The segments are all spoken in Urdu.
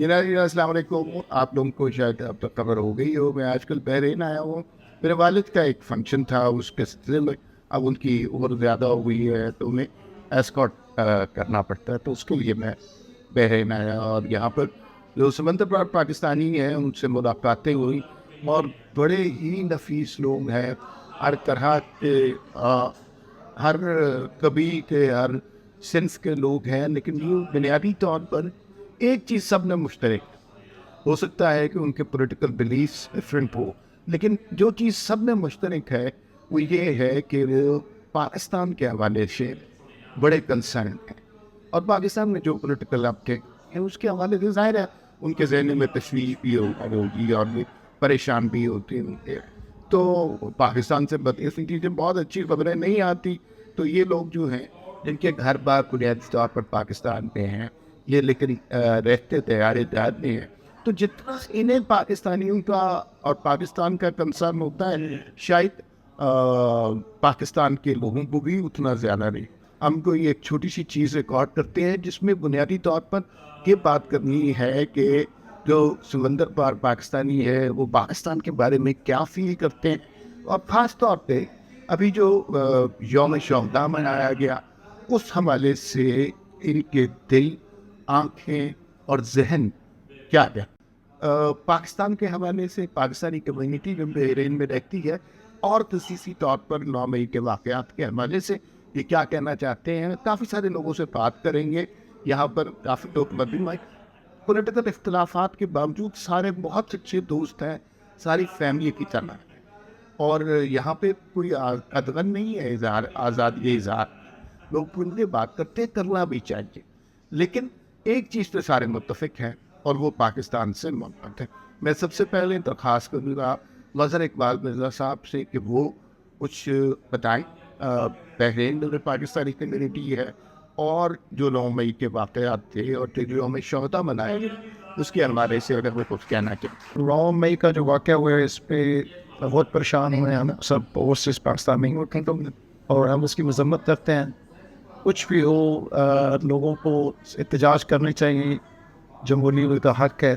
جی السلام علیکم. آپ لوگوں کو شاید اب تک خبر ہو گئی ہو, میں آج کل بحرین آیا ہوں. میرے والد کا ایک فنکشن تھا, اس کے سلسلے میں اب ان کی عمر زیادہ ہو گئی ہے تو انہیں ایسکارٹ کرنا پڑتا ہے, تو اس کے لیے میں بحرین آیا. اور یہاں پر جو سمندر پر پاکستانی ہیں ان سے ملاقاتیں ہوئی, اور بڑے ہی نفیس لوگ ہیں, ہر طرح کے ہر قبیل کے, ہر صنف کے لوگ ہیں. لیکن یہ بنیادی طور پر ایک چیز سب نے مشترک, ہو سکتا ہے کہ ان کے پولیٹیکل بلیفس ڈفرینٹ ہو, لیکن جو چیز سب میں مشترک ہے وہ یہ ہے کہ وہ پاکستان کے حوالے سے بڑے کنسرن ہیں. اور پاکستان میں جو پولیٹیکل اپڈیٹ ہے اس کے حوالے سے ظاہر ہے ان کے ذہن میں تشویش بھی ہوگی اور بھی پریشان بھی ہوتے ہوں گے. تو پاکستان سے ایسی چیزیں بہت اچھی خبریں نہیں آتی, تو یہ لوگ جو ہیں جن کے گھر بار بنیادی طور پر پاکستان میں ہیں, یہ لیکن رہتے تیارے داد میں ہیں, تو جتنا انہیں پاکستانیوں کا اور پاکستان کا کنسرن ہوتا ہے شاید پاکستان کے لوگوں کو بھی اتنا زیادہ نہیں. ہم کو یہ ایک چھوٹی سی چیز ریکارڈ کرتے ہیں جس میں بنیادی طور پر یہ بات کرنی ہے کہ جو سمندر پار پاکستانی ہے وہ پاکستان کے بارے میں کیا فیل کرتے ہیں, اور خاص طور پہ ابھی جو یوم شہداء منایا گیا اس حوالے سے ان کے دل, آنکھیں اور ذہن کیا ہے. پاکستان کے حوالے سے پاکستانی کمیونٹی جو بحرین میں رہتی ہے اور خصوصی طور پر 9 مئی کے واقعات کے حوالے سے یہ کیا کہنا چاہتے ہیں, کافی سارے لوگوں سے بات کریں گے. یہاں پر کافی لوگ مدعو پولیٹیکل اختلافات کے باوجود سارے بہت اچھے دوست ہیں, ساری فیملی کی طرح, اور یہاں پہ کوئی ادغن نہیں ہے, اظہار آزادی اظہار, لوگ کھل کے بات کرتے ہیں, کرنا بھی چاہیے. لیکن ایک چیز پہ سارے متفق ہیں اور وہ پاکستان سے محبت ہے. میں سب سے پہلے درخواست کروں گا مظہر اقبال مرزا صاحب سے کہ وہ کچھ بتائیں. بحرین میں پاکستانی کمیونٹی ہے اور جو 9 مئی کے واقعات تھے اور جو یوم شہداء منائے اس کے حوالے سے اگر وہ کچھ کہنا چاہتے. 9 مئی کا جو واقعہ ہوا ہے اس پہ بہت پریشان ہوئے ہیں ہم سب اوورسیز پاکستانی, اور ہم اس کی مذمت کرتے ہیں. کچھ بھی ہو لوگوں کو احتجاج کرنے چاہیے, جمہوریت کا حق ہے,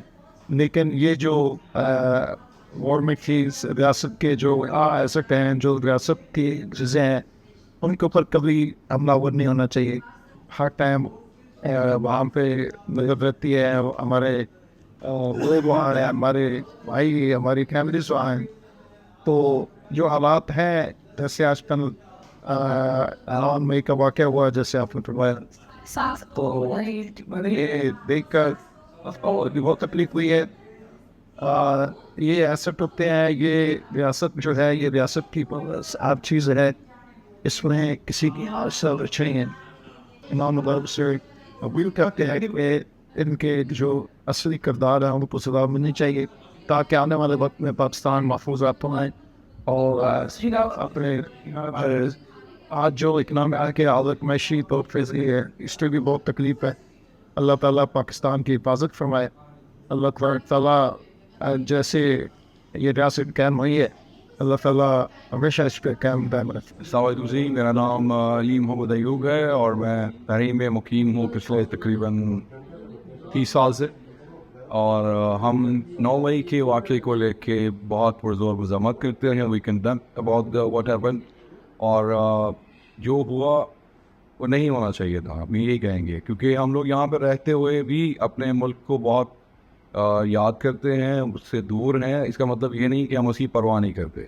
لیکن یہ جو گورنمنٹ کی ریاست کے جو ایسٹ ہیں, جو ریاست کی چیزیں ہیں, ان کے اوپر کبھی حملہ ور نہیں ہونا چاہیے. ہر ٹائم وہاں پہ نظر رہتی ہے, ہمارے وہ وہاں ہیں, ہمارے بھائی, ہماری فیملیز وہاں ہیں. تو جو حالات ہیں جیسے آج کل 9 مئی کا واقعہ ہوا جیسے آپ نے فرمایا, تو یہ دیکھ کر بہت تکلیف ہوئی ہے. یہ ایسٹ ہوتے ہیں, یہ ریاست جو ہے یہ ریاست کی آپ چیز ہے, اس میں کسی کی حاصل اچھے ہیں. امام مغرب سے اپیل کرتے ہیں کہ ان کے جو اصلی کردار ہیں ان کو سزا ملنی چاہیے تاکہ آنے والے وقت میں پاکستان محفوظ رہتا ہے. اور اپنے آج جو اکنامی کے حالت معاشی طور پہ ہے اس پہ بھی بہت تکلیف ہے. اللہ تعالیٰ پاکستان کی حفاظت فرمائے. اللہ تعالیٰ جیسے یہ ریاست قائم ہوئی ہے, اللہ تعالیٰ ہمیشہ اس پہ قائم رکھے. السلام علیکم جی, میرا نام علیم محمد ایوب ہے اور میں بحرین میں مقیم ہوں پچھلے تقریباً 30 سال سے. اور ہم 9 مئی کے واقعے کو لے کے بہت پرزور مذمت کرتے ہیں. وی کنڈم اباؤٹ واٹ ہیپن, اور جو ہوا وہ نہیں ہونا چاہیے تھا, ہم یہی کہیں گے, کیونکہ ہم لوگ یہاں پہ رہتے ہوئے بھی اپنے ملک کو بہت یاد کرتے ہیں, اس سے دور ہیں. اس کا مطلب یہ نہیں کہ ہم اس کی پرواہ نہیں کرتے.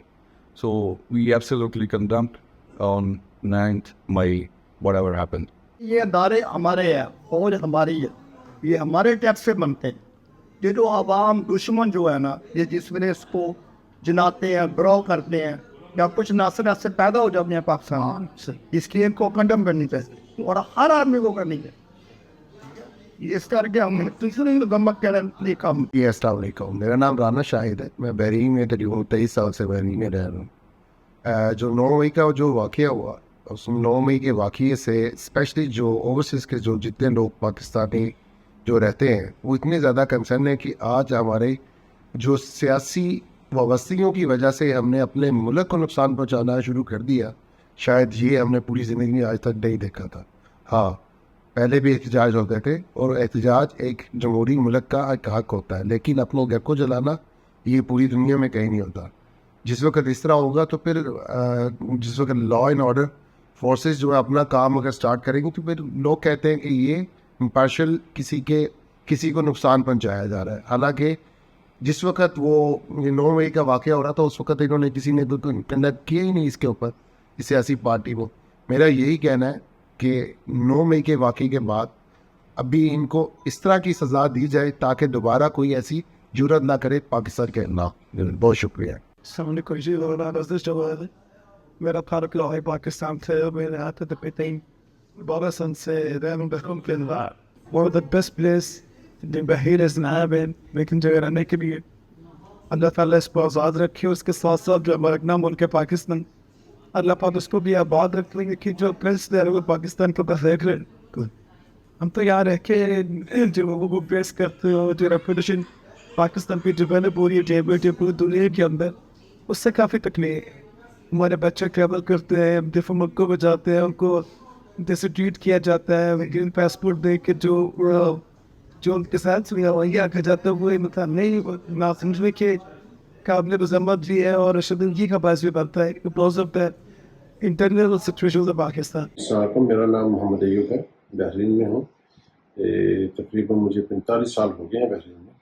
So we absolutely condemned on 9 May whatever happen. یہ ادارے ہمارے ہیں, فوج ہماری ہے, یہ ہمارے ٹیکس سے بنتے ہیں. یہ جو عوام دشمن جو ہے نا, یہ جس میں اس کو جناتے ہیں, گروہ کرتے ہیں, یا کچھ ناسر سے پیدا ہو جاتے ہیں پاکستان سے, اس کی ان کو کنڈم کرنی چاہیے اور ہر آدمی کو کرنی چاہیے. اس کر کے ہم تیسری مذمت کریں نہیں کام. السلام علیکم, میرا نام رانا شاہد ہے, میں بحرین میں تقریباً 23 سال سے بحرین میں رہ رہا ہوں. جو 9 مئی کا جو واقعہ ہوا, اس 9 مئی کے واقعے سے اسپیشلی جو اوورسیز کے جو جتنے لوگ پاکستانی جو رہتے ہیں وہ اتنے زیادہ کنسرن ہے کہ آج ہمارے جو سیاسی وابستگیوں کی وجہ سے ہم نے اپنے ملک کو نقصان پہنچانا شروع کر دیا, شاید یہ ہم نے پوری زندگی میں آج تک نہیں دیکھا تھا. ہاں, پہلے بھی احتجاج ہوتے تھے، اور احتجاج ایک جمہوری ملک کا ایک حق ہوتا ہے، لیکن اپنے گھر کو جلانا یہ پوری دنیا میں کہیں نہیں ہوتا. جس وقت اس طرح ہوگا تو پھر جس وقت لا اینڈ آرڈر فورسز جو ہے اپنا کام اگر اسٹارٹ کریں گے تو پھر لوگ کہتے ہیں کہ یہ امپارشل کسی کو نقصان پہنچایا جا رہا ہے. حالانکہ جس وقت وہ 9 مئی کا واقعہ ہو رہا تھا اس وقت انہوں نے کسی نے کنڈکٹ کیا ہی نہیں اس کے اوپر اس سیاسی پارٹی کو. میرا یہی کہنا ہے کہ 9 مئی کے واقعے کے بعد ابھی ان کو اس طرح کی سزا دی جائے تاکہ دوبارہ کوئی ایسی جرات نہ کرے پاکستان کے خلاف. بہت شکریہ. السلام علیکم جی. میرا تعلق لاہور پاکستان سے. میرے ہاتھ تقریباً 12 سن سے رہنے بخم کے اندر one of the best place the بحیرہ نائب لیکن جگہ رہنے کے لیے اللہ تعالیٰ اس کو آزاد رکھے. اس کے ساتھ ساتھ جو ہمارا اپنا ملک ہے پاکستان، اللہ پاک اس کو بھی آباد رکھ لیں گے کہ جو پرنس دے وہ پاکستان کو بس دیکھ رہے. ہم تو یہاں رہ کے جو لوگوں کو پیش کرتے ہو جو ریپوٹیشن پاکستان پہ ڈیولپ ہو رہی ہے پوری دنیا کے اندر، اس سے کافی تکلیف. ہمارے بچے ٹریول کرتے ہیں ڈفرنٹ ملکوں میں جاتے ہیں، ان کو جیسے ٹریٹ کیا جاتا ہے گرین پاسپورٹ دے کے جو ان کے ساتھ وہی آگے جاتا ہے وہ مطلب نہیں نہ سمجھنے کے قابل مذمت بھی ہے اور شرمندگی کا باعث بھی بنتا ہے because of the internal situation of Pakistan. السلام علیکم. میرا نام محمد ایوب ہے، بحرین میں ہوں. تقریباً مجھے 45 سال ہو گئے ہیں بحرین میں.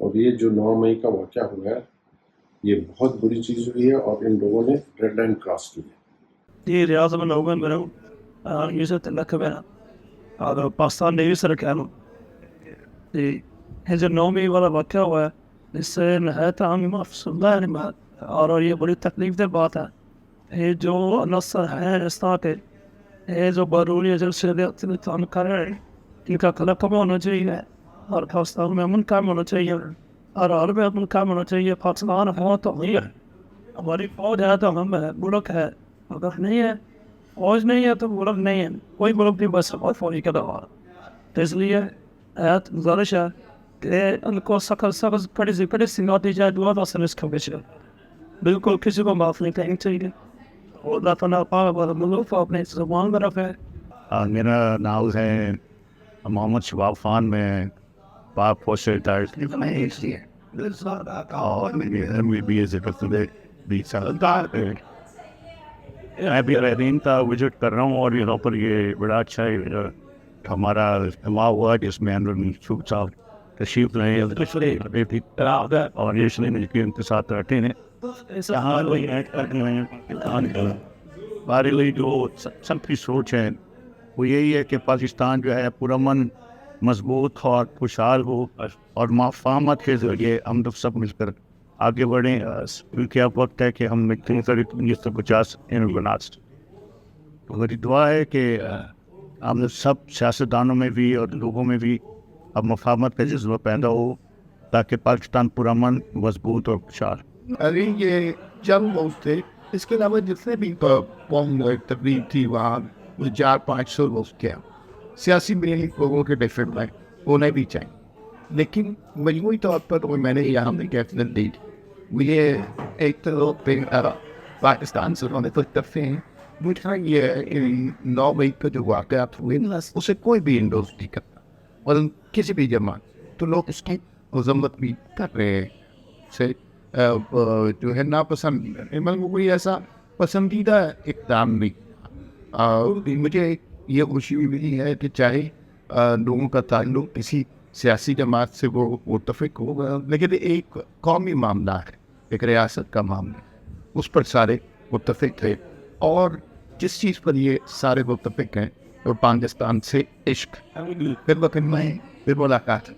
اور یہ جو 9 مئی کا واقعہ ہوا ہے یہ بہت بری چیز ہوئی ہے اور ان لوگوں نے ریڈ لائن کراس کی ہے. جی ریاض میں لوگوں میں رہوں یہ سے تلک میں اور پاکستان نیوز سے رکھا ہوں. یہ جو 9 مئی والا واقعہ ہوا ہے اس سے نہایت عام افسردہ ہے اور یہ بڑی تکلیف دہ بات ہے. یہ جو عنصر ہیں اس طرح کے یہ جو بیرونی ایجنسی تعلق کر رہے ہیں ان کا خلق کم ہونا چاہیے اور پاکستان میں امن قائم ہونا چاہیے اور عالم میں امن قائم ہونا چاہیے. پاکستان ہو تو نہیں ہے، ہماری فوج ہے تو ہم ہے، ملک ہے. اگر نہیں ہے فوج نہیں ہے تو ملک نہیں ہے. کوئی ملک نہیں بس سکتا فوجی کا دعا. تو اس لیے گزارش ہے کہ ان کو سخت کڑی سنگا دی جائے. دعا تھا سروس کمیشن بالکل کسی کو معاف نہیں کرنی چاہیے. اور اللہ تعالیٰ پاک ملک کو اپنے زبان میں رکھے. میرا نام ہے محمد شباب خان. میں پاک فوج سے میں بھی بحرین کا وزٹ کر رہا ہوں اور یہاں پر یہ بڑا اچھا ہمارا اجتماع ہوا جس میں مسعود صاحب تشریف رہے اور یہ مل کے ان کے ساتھ بیٹھے ہیں. ہماری جو سب کی سوچ ہے وہ یہی ہے کہ پاکستان جو ہے پرامن مضبوط اور خوشحال ہو اور مفاہمت کے ذریعے ہم لوگ سب مل کر آگے بڑھیں کیونکہ اب وقت ہے کہ ہم بچا سکتے ہیں. تو میری دعا ہے کہ ہم سب سیاستدانوں میں بھی اور لوگوں میں بھی اب مفاہمت کا جذبہ پیدا ہو تاکہ پاکستان پرامن مضبوط اور خوشحال. ابھی یہ چند لوگ تھے، اس کے علاوہ جتنے بھی قوم تقریب تھی وہاں 400-500 لوگ کیا سیاسی میں لوگوں کے ڈفرینٹ ہیں ہونے بھی چاہیے. لیکن مجموعی طور پر میں نے یہاں پہ کیفنٹ دی مجھے ایک تو پاکستان سے ہونے تو کرتے ہیں. مجھے یہ 9 مئی کا جو واقعات ہوئے اسے کوئی بھی انڈوز نہیں کرتا اور کسی بھی جماعت تو لوگ اس کی مذمت بھی کر رہے ہیں سے جو ہے ناپسند کوئی ایسا پسندیدہ اقدام نہیں. مجھے یہ خوشی ملی ہے کہ چاہے لوگوں کا تعلق کسی سیاسی جماعت سے وہ متفق ہوگا لیکن ایک قومی معاملہ ہے، ایک ریاست کا معاملہ، اس پر سارے متفق تھے. اور جس چیز پر یہ سارے متفق ہیں اور پاکستان سے عشق پھر ملاقات